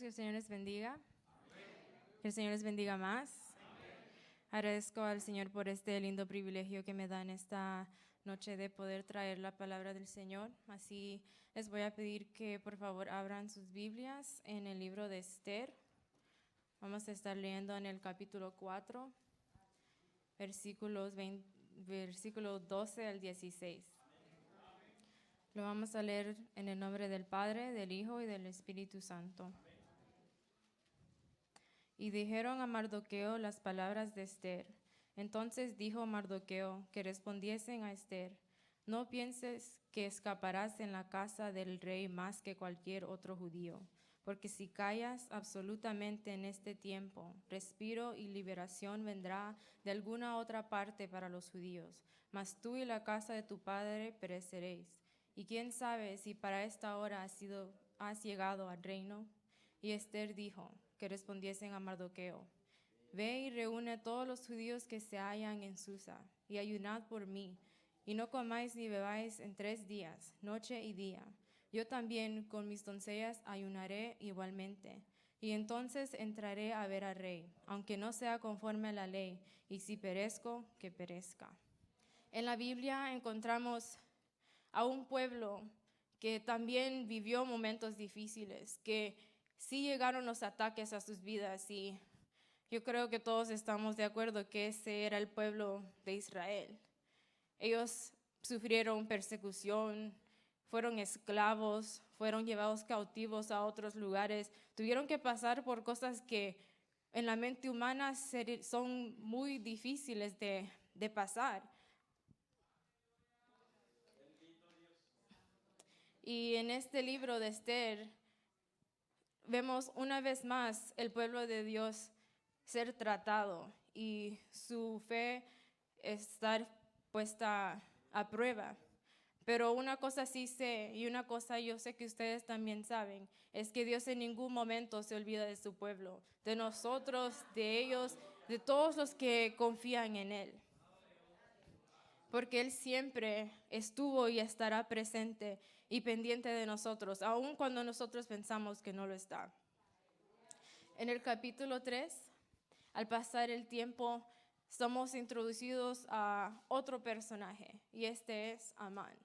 que el Señor les bendiga. Que el Señor les bendiga más. Agradezco al Señor por este lindo privilegio que me da en esta noche de poder traer la palabra del Señor. Así les voy a pedir que por favor abran sus Biblias en el libro de Esther. Vamos a estar leyendo en el capítulo 4, versículo 12 al 16. Lo vamos a leer en el nombre del Padre, del Hijo y del Espíritu Santo. Y dijeron a Mardoqueo las palabras de Esther. Entonces dijo Mardoqueo que respondiesen a Esther: no pienses que escaparás en la casa del rey más que cualquier otro judío, porque si callas absolutamente en este tiempo, respiro y liberación vendrá de alguna otra parte para los judíos, mas tú y la casa de tu padre pereceréis. Y quién sabe si para esta hora has llegado al reino. Y Esther dijo que respondiesen a Mardoqueo: ve y reúne a todos los judíos que se hallan en Susa, y ayunad por mí, y no comáis ni bebáis en 3 días, noche y día. Yo también con mis doncellas ayunaré igualmente, y entonces entraré a ver al rey, aunque no sea conforme a la ley, y si perezco, que perezca. En la Biblia encontramos a un pueblo que también vivió momentos difíciles, que sí llegaron los ataques a sus vidas, y yo creo que todos estamos de acuerdo que ese era el pueblo de Israel. Ellos sufrieron persecución, fueron esclavos, fueron llevados cautivos a otros lugares, tuvieron que pasar por cosas que en la mente humana son muy difíciles de pasar. Y en este libro de Esther vemos una vez más el pueblo de Dios ser tratado y su fe estar puesta a prueba. Pero una cosa sí sé, y una cosa yo sé que ustedes también saben, es que Dios en ningún momento se olvida de su pueblo, de nosotros, de ellos, de todos los que confían en Él. Porque Él siempre estuvo y estará presente y pendiente de nosotros, aun cuando nosotros pensamos que no lo está. En el capítulo 3, al pasar el tiempo, somos introducidos a otro personaje, y este es Amán.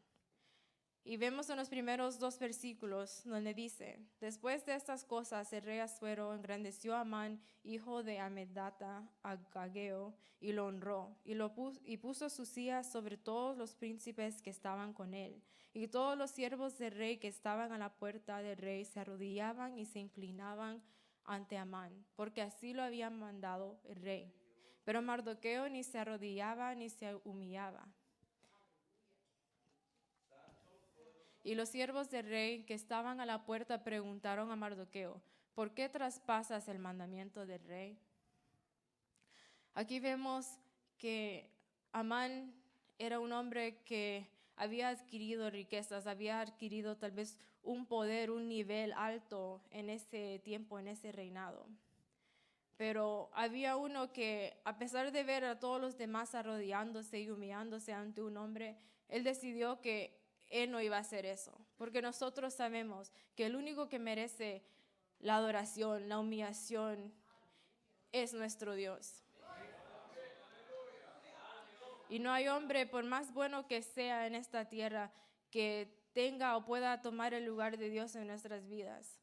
Y vemos en los primeros 2 versículos donde dice: después de estas cosas el rey Asuero engrandeció a Amán, hijo de Amedata, Agageo, y lo honró, y puso su silla sobre todos los príncipes que estaban con él. Y todos los siervos del rey que estaban a la puerta del rey se arrodillaban y se inclinaban ante Amán, porque así lo había mandado el rey. Pero Mardoqueo ni se arrodillaba ni se humillaba. Y los siervos del rey que estaban a la puerta preguntaron a Mardoqueo: ¿por qué traspasas el mandamiento del rey? Aquí vemos que Amán era un hombre que había adquirido riquezas, había adquirido tal vez un poder, un nivel alto en ese tiempo, en ese reinado. Pero había uno que, a pesar de ver a todos los demás arrodillándose y humillándose ante un hombre, él decidió que él no iba a hacer eso, porque nosotros sabemos que el único que merece la adoración, la humillación, es nuestro Dios. Y no hay hombre, por más bueno que sea en esta tierra, que tenga o pueda tomar el lugar de Dios en nuestras vidas.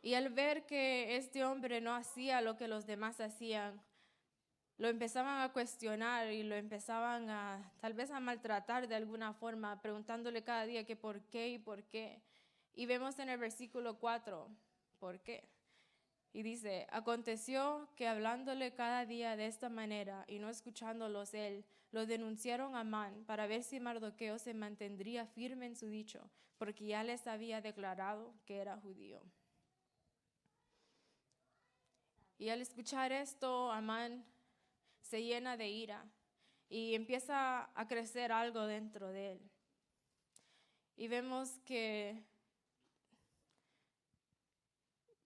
Y al ver que este hombre no hacía lo que los demás hacían, lo empezaban a cuestionar y lo empezaban tal vez a maltratar de alguna forma, preguntándole cada día que por qué y por qué. Y vemos en el versículo 4, ¿por qué? Y dice: aconteció que hablándole cada día de esta manera y no escuchándolos él, lo denunciaron a Amán para ver si Mardoqueo se mantendría firme en su dicho, porque ya les había declarado que era judío. Y al escuchar esto, Amán se llena de ira y empieza a crecer algo dentro de él. Y vemos que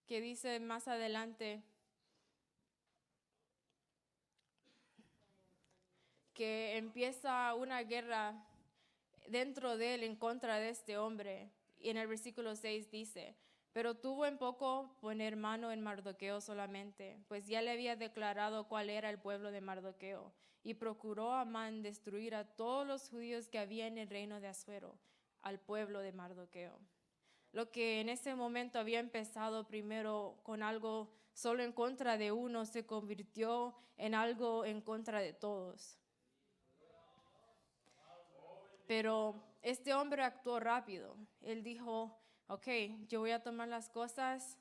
dice más adelante que empieza una guerra dentro de él en contra de este hombre. y en el versículo 6 dice, pero tuvo en poco poner mano en Mardoqueo solamente, pues ya le había declarado cuál era el pueblo de Mardoqueo, y procuró Amán destruir a todos los judíos que había en el reino de Asuero, al pueblo de Mardoqueo. Lo que en ese momento había empezado primero con algo solo en contra de uno, se convirtió en algo en contra de todos. Pero este hombre actuó rápido. Él dijo, ok, yo voy a tomar las cosas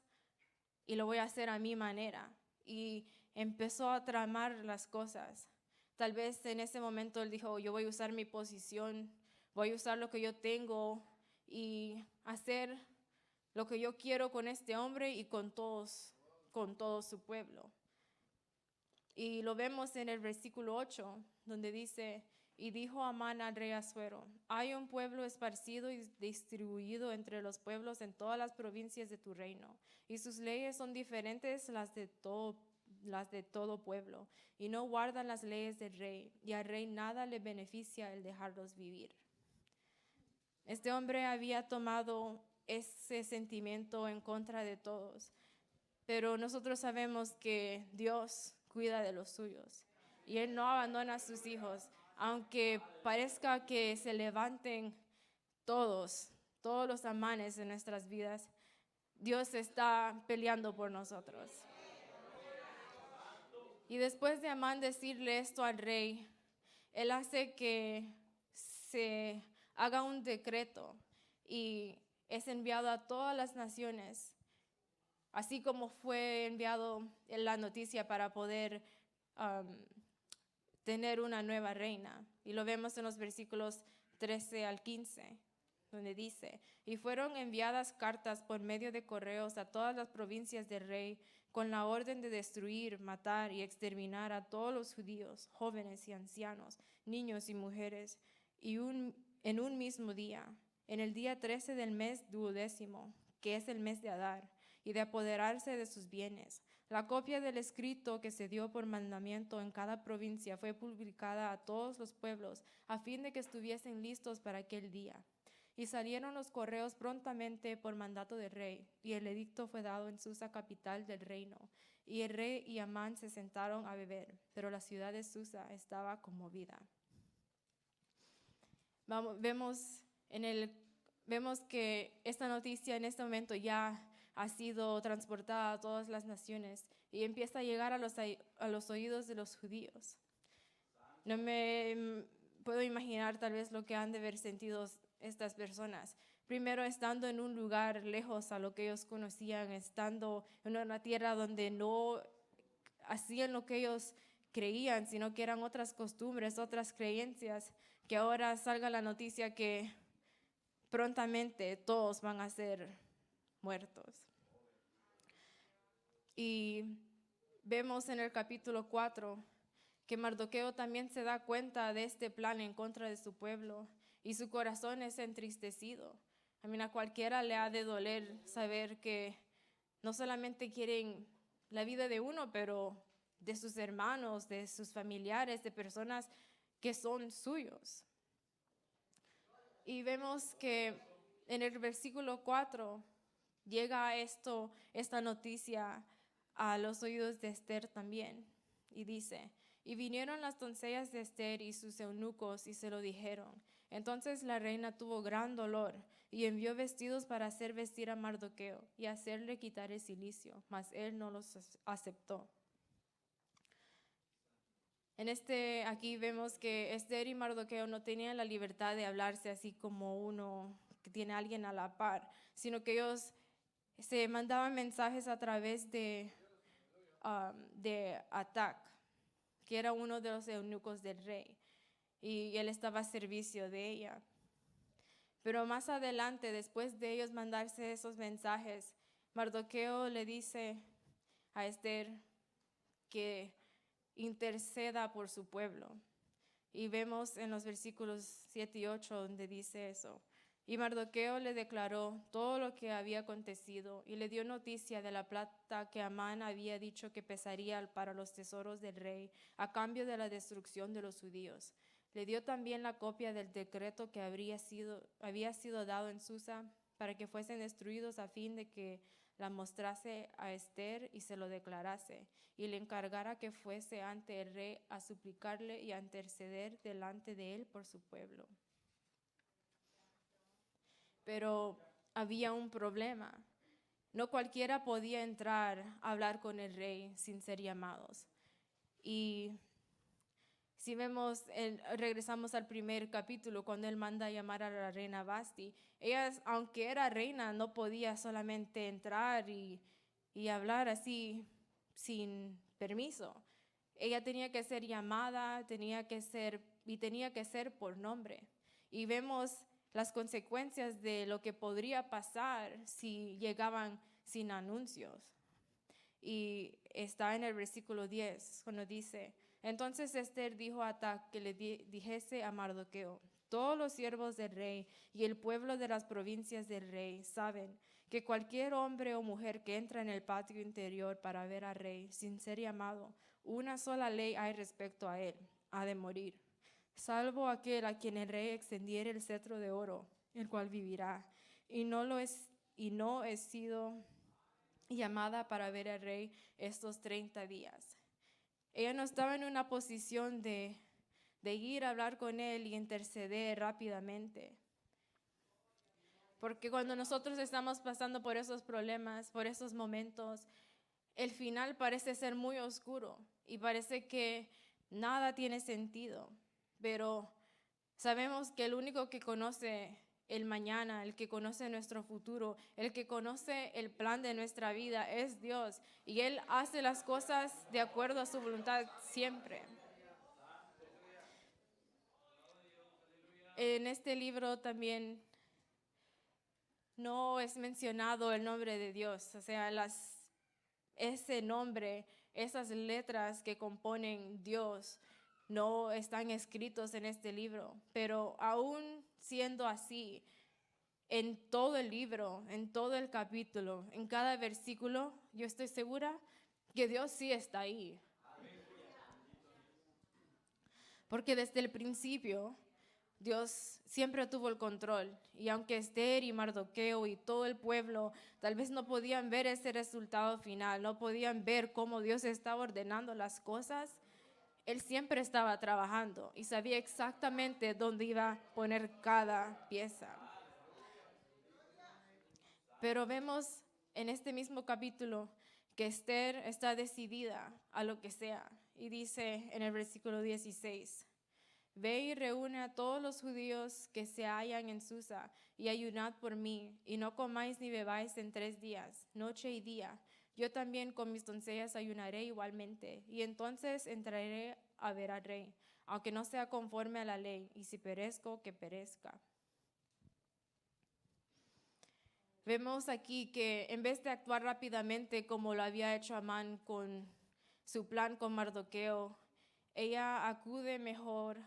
y lo voy a hacer a mi manera. Y empezó a tramar las cosas. Tal vez en ese momento él dijo, yo voy a usar mi posición, voy a usar lo que yo tengo y hacer lo que yo quiero con este hombre y con todo su pueblo. Y lo vemos en el versículo 8, donde dice, y dijo Amán al rey Asuero, hay un pueblo esparcido y distribuido entre los pueblos en todas las provincias de tu reino, y sus leyes son diferentes las de todo pueblo, y no guardan las leyes del rey, y al rey nada le beneficia el dejarlos vivir. Este hombre había tomado ese sentimiento en contra de todos, pero nosotros sabemos que Dios cuida de los suyos y Él no abandona a sus hijos, aunque parezca que se levanten todos los Amanes en nuestras vidas. Dios está peleando por nosotros. Y después de Amán decirle esto al rey, él hace que se haga un decreto y es enviado a todas las naciones, así como fue enviado en la noticia para poder tener una nueva reina. Y lo vemos en los versículos 13 al 15, donde dice, y fueron enviadas cartas por medio de correos a todas las provincias del rey, con la orden de destruir, matar y exterminar a todos los judíos, jóvenes y ancianos, niños y mujeres, y en un mismo día, en el día 13 del mes 12, que es el mes de Adar, y de apoderarse de sus bienes. La copia del escrito que se dio por mandamiento en cada provincia fue publicada a todos los pueblos, a fin de que estuviesen listos para aquel día. Y salieron los correos prontamente por mandato del rey, y el edicto fue dado en Susa, capital del reino. Y el rey y Amán se sentaron a beber, pero la ciudad de Susa estaba conmovida. Vemos que esta noticia en este momento ya ha sido transportada a todas las naciones y empieza a llegar a los oídos de los judíos. No me puedo imaginar tal vez lo que han de haber sentido estas personas. Primero, estando en un lugar lejos a lo que ellos conocían, estando en una tierra donde no hacían lo que ellos creían, sino que eran otras costumbres, otras creencias, que ahora salga la noticia que prontamente todos van a ser muertos. Y vemos en el capítulo 4 que Mardoqueo también se da cuenta de este plan en contra de su pueblo y su corazón es entristecido. A cualquiera le ha de doler saber que no solamente quieren la vida de uno, pero de sus hermanos, de sus familiares, de personas que son suyos. Y vemos que en el versículo 4 llega esta noticia a los oídos de Esther también. Y dice, y vinieron las doncellas de Esther y sus eunucos y se lo dijeron. Entonces la reina tuvo gran dolor y envió vestidos para hacer vestir a Mardoqueo y hacerle quitar el cilicio, mas él no los aceptó. Aquí vemos que Esther y Mardoqueo no tenían la libertad de hablarse así como uno que tiene a alguien a la par, sino que ellos se mandaban mensajes a través de Atac, que era uno de los eunucos del rey, y él estaba a servicio de ella. Pero más adelante, después de ellos mandarse esos mensajes, Mardoqueo le dice a Esther que interceda por su pueblo. Y vemos en los versículos 7 y 8 donde dice eso. Y Mardoqueo le declaró todo lo que había acontecido y le dio noticia de la plata que Amán había dicho que pesaría para los tesoros del rey a cambio de la destrucción de los judíos. Le dio también la copia del decreto que había sido dado en Susa para que fuesen destruidos a fin de que la mostrase a Ester y se lo declarase, y le encargara que fuese ante el rey a suplicarle y a interceder delante de él por su pueblo. Pero había un problema. No cualquiera podía entrar a hablar con el rey sin ser llamados. Y si vemos, regresamos al primer capítulo, cuando él manda a llamar a la reina Vasti, ella, aunque era reina, no podía solamente entrar y hablar así sin permiso. Ella tenía que ser llamada, tenía que ser por nombre. Y vemos las consecuencias de lo que podría pasar si llegaban sin anuncios. Y está en el versículo 10, cuando dice: entonces Ester dijo a Atac que le dijese a Mardoqueo: todos los siervos del rey y el pueblo de las provincias del rey saben que cualquier hombre o mujer que entra en el patio interior para ver al rey sin ser llamado, una sola ley hay respecto a él: ha de morir, salvo aquel a quien el rey extendiere el cetro de oro, el cual vivirá. Y no he sido llamada para ver al rey estos 30 días. Ella no estaba en una posición de ir a hablar con él y interceder rápidamente. Porque cuando nosotros estamos pasando por esos problemas, por esos momentos, el final parece ser muy oscuro y parece que nada tiene sentido. Pero sabemos que el único que conoce el mañana, el que conoce nuestro futuro, el que conoce el plan de nuestra vida es Dios, y Él hace las cosas de acuerdo a su voluntad siempre. En este libro también no es mencionado el nombre de Dios, o sea, ese nombre, esas letras que componen Dios no están escritos en este libro, pero aún siendo así, en todo el libro, en todo el capítulo, en cada versículo, yo estoy segura que Dios sí está ahí. Porque desde el principio, Dios siempre tuvo el control. Y aunque Ester y Mardoqueo y todo el pueblo tal vez no podían ver ese resultado final, no podían ver cómo Dios estaba ordenando las cosas, Él siempre estaba trabajando y sabía exactamente dónde iba a poner cada pieza. Pero vemos en este mismo capítulo que Ester está decidida a lo que sea. Y dice en el versículo 16: ve y reúne a todos los judíos que se hallan en Susa y ayunad por mí, y no comáis ni bebáis en 3 días, noche y día. Yo también con mis doncellas ayunaré igualmente, y entonces entraré a ver al rey, aunque no sea conforme a la ley, y si perezco, que perezca. Vemos aquí que en vez de actuar rápidamente como lo había hecho Amán con su plan con Mardoqueo, ella acude mejor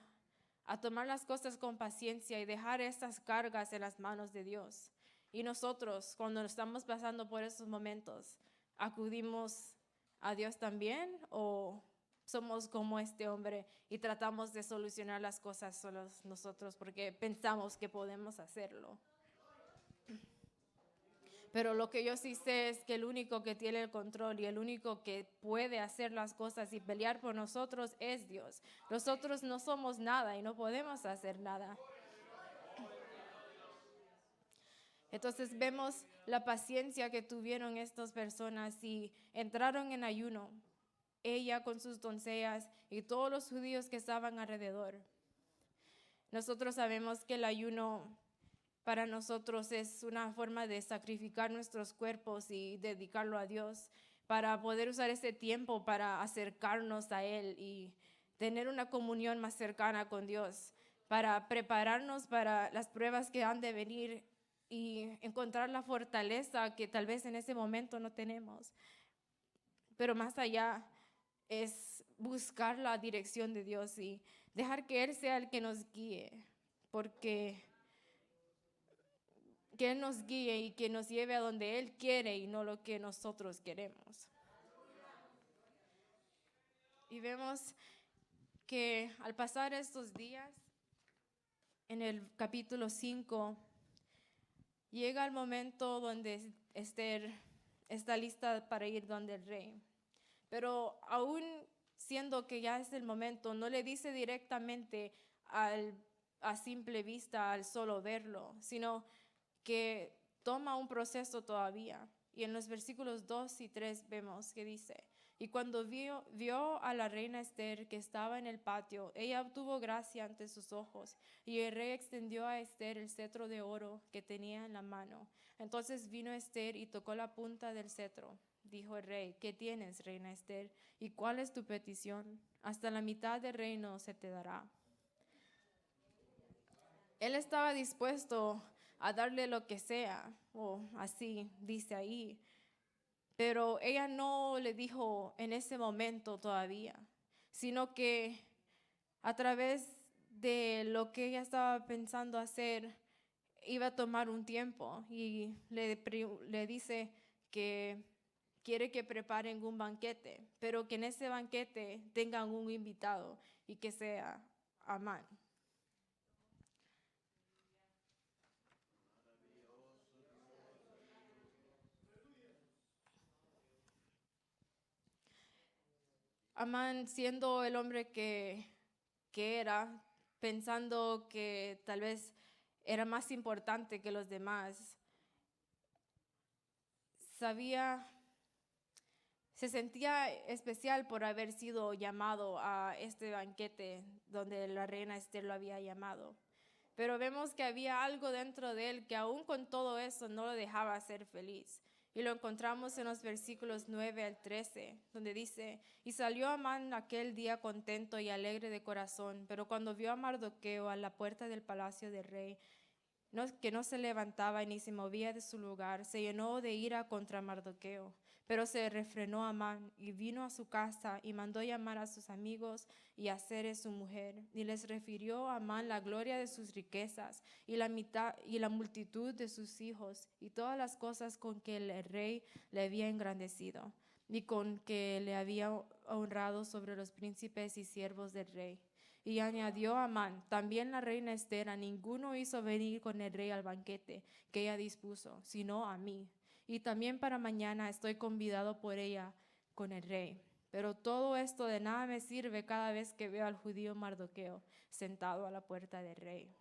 a tomar las cosas con paciencia y dejar estas cargas en las manos de Dios. Y nosotros, cuando estamos pasando por esos momentos, ¿acudimos a Dios también o somos como este hombre y tratamos de solucionar las cosas solos nosotros porque pensamos que podemos hacerlo? Pero lo que yo sí sé es que el único que tiene el control y el único que puede hacer las cosas y pelear por nosotros es Dios. Nosotros no somos nada y no podemos hacer nada. Entonces vemos la paciencia que tuvieron estas personas y entraron en ayuno, ella con sus doncellas y todos los judíos que estaban alrededor. Nosotros sabemos que el ayuno para nosotros es una forma de sacrificar nuestros cuerpos y dedicarlo a Dios, para poder usar ese tiempo para acercarnos a Él y tener una comunión más cercana con Dios, para prepararnos para las pruebas que han de venir y encontrar la fortaleza que tal vez en ese momento no tenemos. Pero más allá es buscar la dirección de Dios y dejar que Él sea el que nos guíe, porque que Él nos guíe y que nos lleve a donde Él quiere y no lo que nosotros queremos. Y vemos que al pasar estos días, en el capítulo 5, Llega el momento donde Esther está lista para ir donde el rey. Pero aún siendo que ya es el momento, no le dice directamente a simple vista, al solo verlo, sino que toma un proceso todavía. Y en los versículos 2 y 3 vemos que dice: y cuando vio a la reina Esther que estaba en el patio, ella obtuvo gracia ante sus ojos, y el rey extendió a Esther el cetro de oro que tenía en la mano. Entonces vino Esther y tocó la punta del cetro. Dijo el rey: ¿qué tienes, reina Esther? ¿Y cuál es tu petición? Hasta la mitad del reino se te dará. Él estaba dispuesto a darle lo que sea, o así dice ahí, pero ella no le dijo en ese momento todavía, sino que a través de lo que ella estaba pensando hacer, iba a tomar un tiempo, y le dice que quiere que preparen un banquete, pero que en ese banquete tengan un invitado y que sea Amán. Amán, siendo el hombre que era, pensando que tal vez era más importante que los demás, se sentía especial por haber sido llamado a este banquete donde la reina Esther lo había llamado. Pero vemos que había algo dentro de él que aún con todo eso no lo dejaba ser feliz. Y lo encontramos en los versículos 9 al 13, donde dice: y salió Amán aquel día contento y alegre de corazón, pero cuando vio a Mardoqueo a la puerta del palacio del rey, que no se levantaba ni se movía de su lugar, se llenó de ira contra Mardoqueo. Pero se refrenó Amán y vino a su casa y mandó llamar a sus amigos y a Zeres su mujer, y les refirió a Amán la gloria de sus riquezas y la multitud de sus hijos y todas las cosas con que el rey le había engrandecido y con que le había honrado sobre los príncipes y siervos del rey. Y añadió Amán: también la reina Esther a ninguno hizo venir con el rey al banquete que ella dispuso, sino a mí. Y también para mañana estoy convidado por ella con el rey. Pero todo esto de nada me sirve cada vez que veo al judío Mardoqueo sentado a la puerta del rey.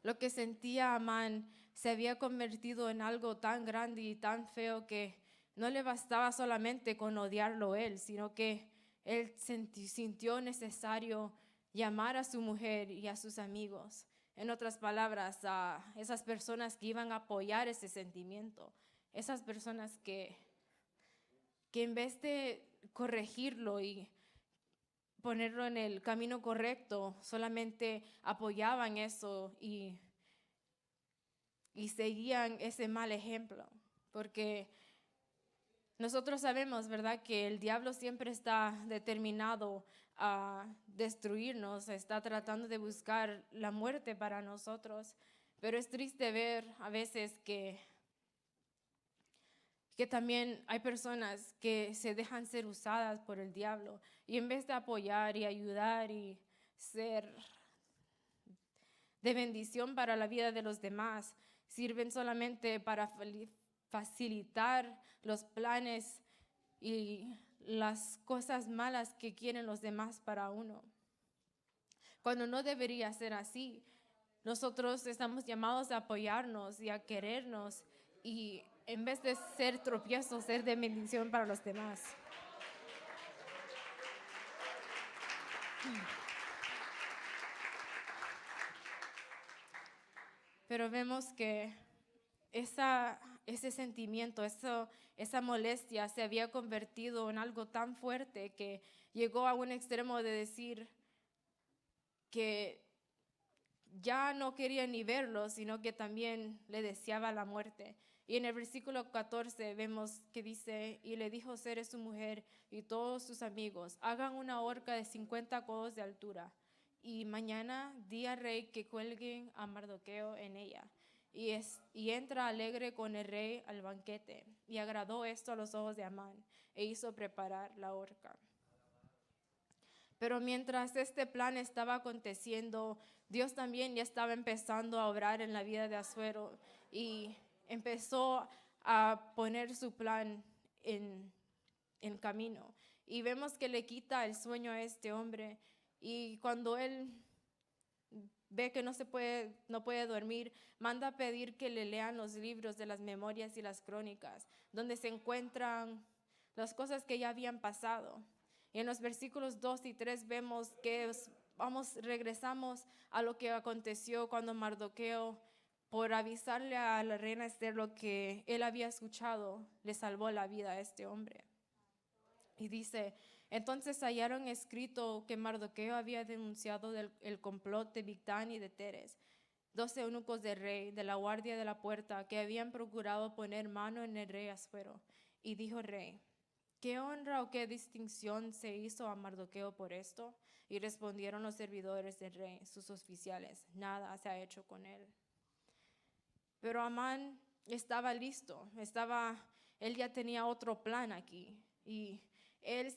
Lo que sentía Amán se había convertido en algo tan grande y tan feo que no le bastaba solamente con odiarlo él, sino que él sintió necesario llamar a su mujer y a sus amigos. En otras palabras, a esas personas que iban a apoyar ese sentimiento, esas personas que en vez de corregirlo y ponerlo en el camino correcto, solamente apoyaban eso y seguían ese mal ejemplo. Porque nosotros sabemos, ¿verdad?, que el diablo siempre está determinado a destruirnos, está tratando de buscar la muerte para nosotros. Pero es triste ver a veces que también hay personas que se dejan ser usadas por el diablo, y en vez de apoyar y ayudar y ser de bendición para la vida de los demás, sirven solamente para facilitar los planes y las cosas malas que quieren los demás para uno. Cuando no debería ser así. Nosotros estamos llamados a apoyarnos y a querernos, y en vez de ser tropiezo, ser de bendición para los demás. Pero vemos que ese sentimiento, esa molestia se había convertido en algo tan fuerte que llegó a un extremo de decir que ya no quería ni verlo, sino que también le deseaba la muerte. Y en el versículo 14 vemos que dice: y le dijo Zeres su mujer y todos sus amigos: hagan una horca de 50 codos de altura, y mañana di al rey que cuelguen a Mardoqueo en ella. Y entra alegre con el rey al banquete. Y agradó esto a los ojos de Amán, e hizo preparar la horca. Pero mientras este plan estaba aconteciendo, Dios también ya estaba empezando a obrar en la vida de Asuero y empezó a poner su plan en camino. Y vemos que le quita el sueño a este hombre, y cuando él ve que no puede dormir, manda a pedir que le lean los libros de las memorias y las crónicas, donde se encuentran las cosas que ya habían pasado. Y en los versículos 2 y 3 vemos que regresamos a lo que aconteció cuando Mardoqueo, por avisarle a la reina Esther lo que él había escuchado, le salvó la vida a este hombre. Y dice: entonces hallaron escrito que Mardoqueo había denunciado el complot de Bigtán y de Teres, 2 eunucos del rey, de la guardia de la puerta, que habían procurado poner mano en el rey Asuero. Y dijo el rey: ¿qué honra o qué distinción se hizo a Mardoqueo por esto? Y respondieron los servidores del rey, sus oficiales: nada se ha hecho con él. Pero Amán estaba listo, él ya tenía otro plan aquí. Y él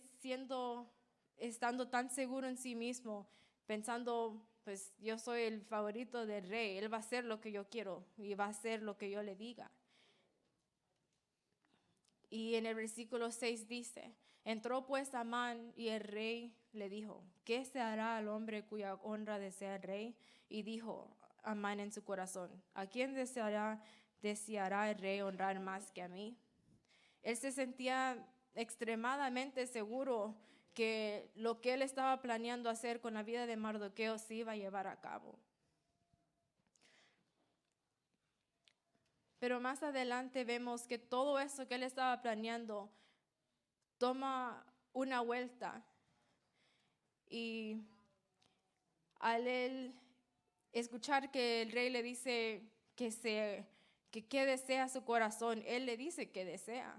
estando tan seguro en sí mismo, pensando, pues yo soy el favorito del rey, él va a hacer lo que yo quiero y va a hacer lo que yo le diga. Y en el versículo 6 dice: entró pues Amán y el rey le dijo: ¿qué se hará al hombre cuya honra desea el rey? Y dijo Amán en su corazón: ¿a quién deseará el rey honrar más que a mí? Él se sentía extremadamente seguro que lo que él estaba planeando hacer con la vida de Mardoqueo se iba a llevar a cabo. Pero más adelante vemos que todo eso que él estaba planeando toma una vuelta, y al él escuchar que el rey le dice que qué desea su corazón, él le dice que desea.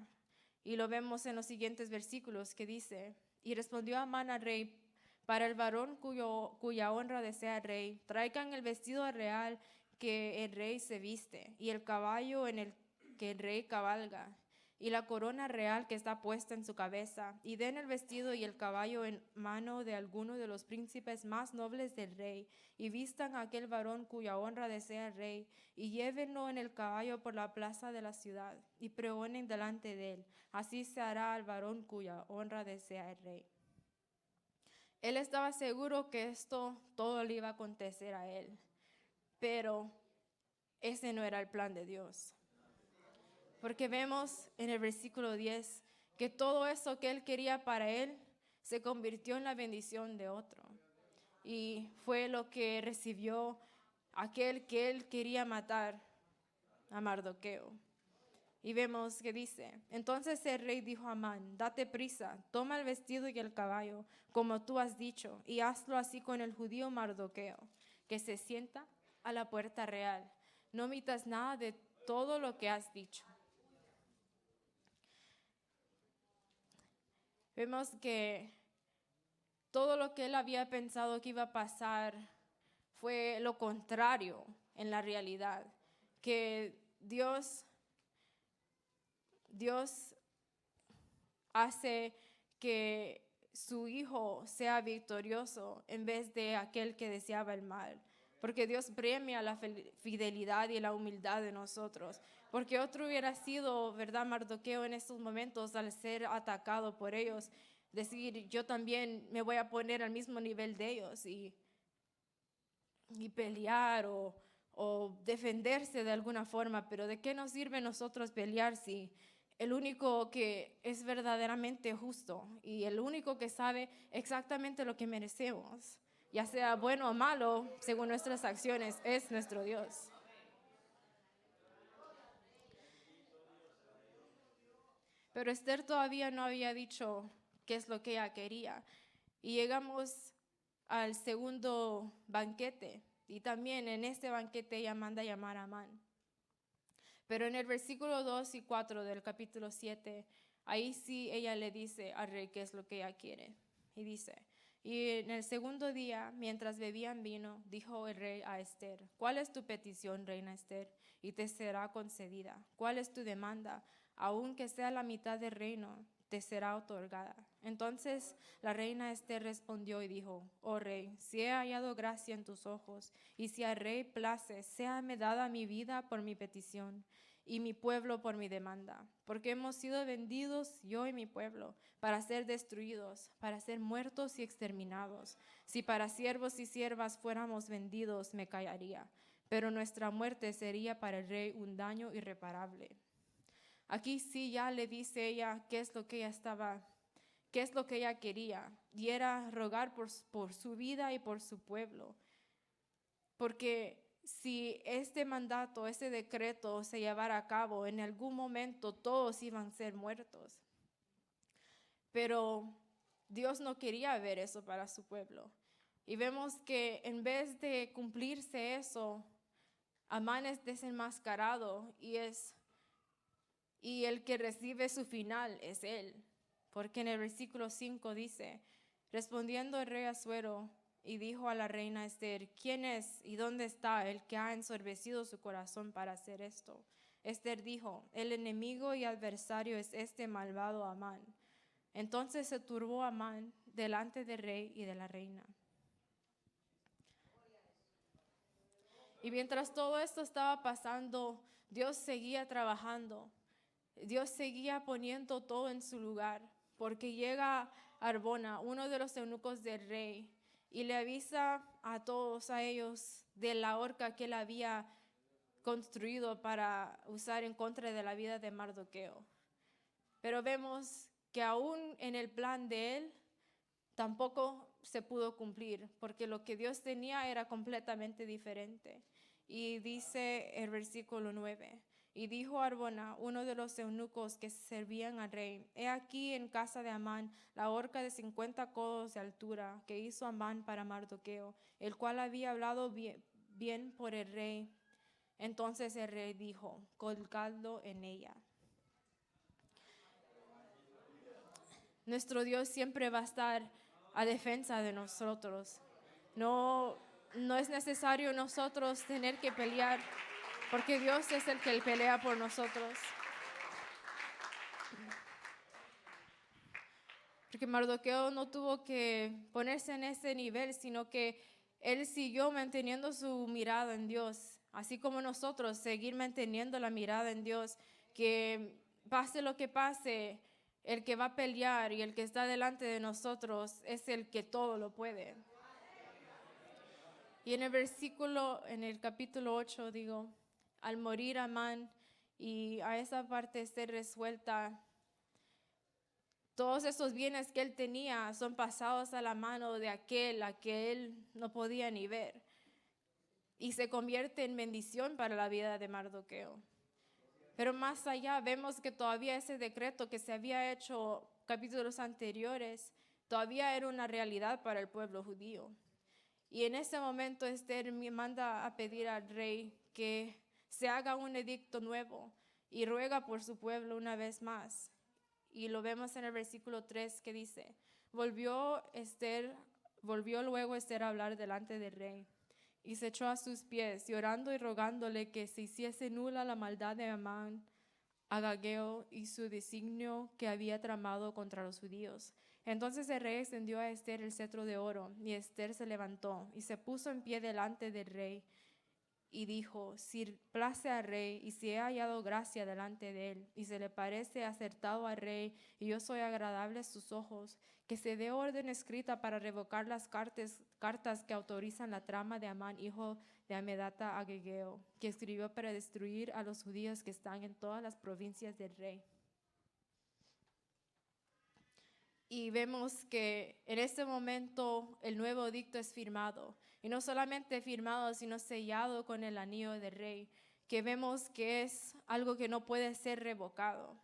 Y lo vemos en los siguientes versículos, que dice: y respondió Amán al rey: para el varón cuya honra desea el rey, traigan el vestido real que el rey se viste, y el caballo en el que el rey cabalga, y la corona real que está puesta en su cabeza, y den el vestido y el caballo en mano de alguno de los príncipes más nobles del rey, y vistan a aquel varón cuya honra desea el rey, y llévenlo en el caballo por la plaza de la ciudad, y pregonen delante de él: así se hará al varón cuya honra desea el rey. Él estaba seguro que esto todo le iba a acontecer a él, pero ese no era el plan de Dios. Porque vemos en el versículo 10 que todo eso que él quería para él se convirtió en la bendición de otro. Y fue lo que recibió aquel que él quería matar, a Mardoqueo. Y vemos que dice: entonces el rey dijo a Amán: date prisa, toma el vestido y el caballo, como tú has dicho, y hazlo así con el judío Mardoqueo, que se sienta a la puerta real. No omitas nada de todo lo que has dicho. Vemos que todo lo que él había pensado que iba a pasar fue lo contrario en la realidad, que Dios hace que su hijo sea victorioso en vez de aquel que deseaba el mal, porque Dios premia la fidelidad y la humildad de nosotros. Porque otro hubiera sido, ¿verdad?, Mardoqueo en estos momentos, al ser atacado por ellos, decir: yo también me voy a poner al mismo nivel de ellos y pelear o defenderse de alguna forma. Pero ¿de qué nos sirve nosotros pelear si el único que es verdaderamente justo y el único que sabe exactamente lo que merecemos, ya sea bueno o malo, según nuestras acciones, es nuestro Dios? Pero Esther todavía no había dicho qué es lo que ella quería. Y llegamos al segundo banquete, y también en este banquete ella manda llamar a Amán. Pero en el versículo 2 y 4 del capítulo 7, ahí sí ella le dice al rey qué es lo que ella quiere. Y dice: y en el segundo día, mientras bebían vino, dijo el rey a Esther: ¿cuál es tu petición, reina Esther? Y te será concedida. ¿Cuál es tu demanda? Aunque sea la mitad del reino, te será otorgada. Entonces la reina Esther respondió y dijo: Oh rey, si he hallado gracia en tus ojos, y si al rey place, séame dada mi vida por mi petición, y mi pueblo por mi demanda, porque hemos sido vendidos, yo y mi pueblo, para ser destruidos, para ser muertos y exterminados. Si para siervos y siervas fuéramos vendidos, me callaría, pero nuestra muerte sería para el rey un daño irreparable. Aquí sí ya le dice ella qué es lo que ella quería, y era rogar por su vida y por su pueblo. Porque si este mandato, este decreto se llevara a cabo, en algún momento todos iban a ser muertos. Pero Dios no quería ver eso para su pueblo. Y vemos que en vez de cumplirse eso, Amán es desenmascarado y el que recibe su final es él. Porque en el versículo 5 dice: respondiendo el rey Asuero y dijo a la reina Esther: ¿quién es y dónde está el que ha ensoberbecido su corazón para hacer esto? Esther dijo: el enemigo y adversario es este malvado Amán. Entonces se turbó Amán delante del rey y de la reina. Y mientras todo esto estaba pasando, Dios seguía trabajando. Dios seguía poniendo todo en su lugar, porque llega Arbona, uno de los eunucos del rey, y le avisa a todos a ellos de la horca que él había construido para usar en contra de la vida de Mardoqueo. Pero vemos que aún en el plan de él tampoco se pudo cumplir, porque lo que Dios tenía era completamente diferente. Y dice el versículo 9: y dijo Arbona, uno de los eunucos que servían al rey: he aquí en casa de Amán la horca de 50 codos de altura que hizo Amán para Mardoqueo, el cual había hablado bien por el rey. Entonces el rey dijo: colgadlo en ella. Nuestro Dios siempre va a estar a defensa de nosotros. No es necesario nosotros tener que pelear, porque Dios es el que pelea por nosotros. Porque Mardoqueo no tuvo que ponerse en ese nivel, sino que él siguió manteniendo su mirada en Dios, así como nosotros seguir manteniendo la mirada en Dios, que pase lo que pase, el que va a pelear y el que está delante de nosotros es el que todo lo puede. Y en el capítulo 8, al morir Amán y a esa parte ser resuelta, todos esos bienes que él tenía son pasados a la mano de aquel a que él no podía ni ver, y se convierte en bendición para la vida de Mardoqueo. Pero más allá vemos que todavía ese decreto que se había hecho capítulos anteriores todavía era una realidad para el pueblo judío. Y en ese momento Esther manda a pedir al rey que se haga un edicto nuevo y ruega por su pueblo una vez más. Y lo vemos en el versículo 3 que dice: volvió luego Esther a hablar delante del rey, y se echó a sus pies, llorando y rogándole que se hiciese nula la maldad de Amán, Agageo, y su designio que había tramado contra los judíos. Entonces el rey extendió a Esther el cetro de oro, y Esther se levantó y se puso en pie delante del rey y dijo: si place al rey, y si he hallado gracia delante de él, y se le parece acertado al rey, y yo soy agradable a sus ojos, que se dé orden escrita para revocar las cartas que autorizan la trama de Amán, hijo de Amedata Agageo, que escribió para destruir a los judíos que están en todas las provincias del rey. Y vemos que en este momento el nuevo edicto es firmado. Y no solamente firmado, sino sellado con el anillo del rey, que vemos que es algo que no puede ser revocado.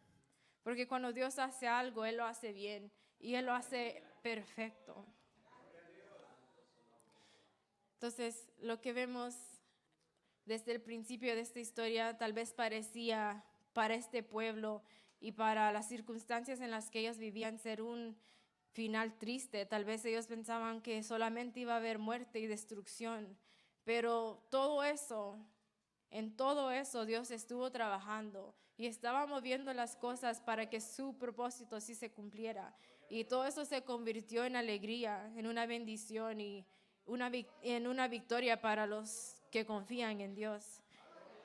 Porque cuando Dios hace algo, Él lo hace bien y Él lo hace perfecto. Entonces, lo que vemos desde el principio de esta historia tal vez parecía para este pueblo y para las circunstancias en las que ellos vivían ser un final triste. Tal vez ellos pensaban que solamente iba a haber muerte y destrucción, pero en todo eso Dios estuvo trabajando y estaba moviendo las cosas para que su propósito sí se cumpliera. Y todo eso se convirtió en alegría, en una bendición y en una victoria para los que confían en Dios.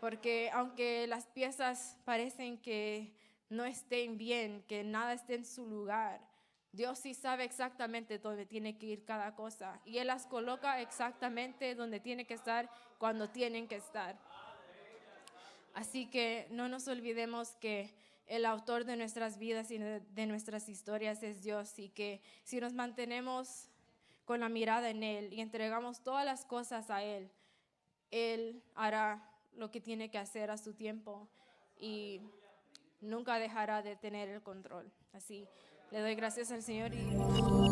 Porque aunque las piezas parecen que no estén bien, que nada esté en su lugar, Dios sí sabe exactamente dónde tiene que ir cada cosa. Y Él las coloca exactamente donde tiene que estar, cuando tienen que estar. Así que no nos olvidemos que el autor de nuestras vidas y de nuestras historias es Dios, y que si nos mantenemos con la mirada en Él y entregamos todas las cosas a Él, Él hará lo que tiene que hacer a su tiempo y nunca dejará de tener el control. Así, le doy gracias al Señor y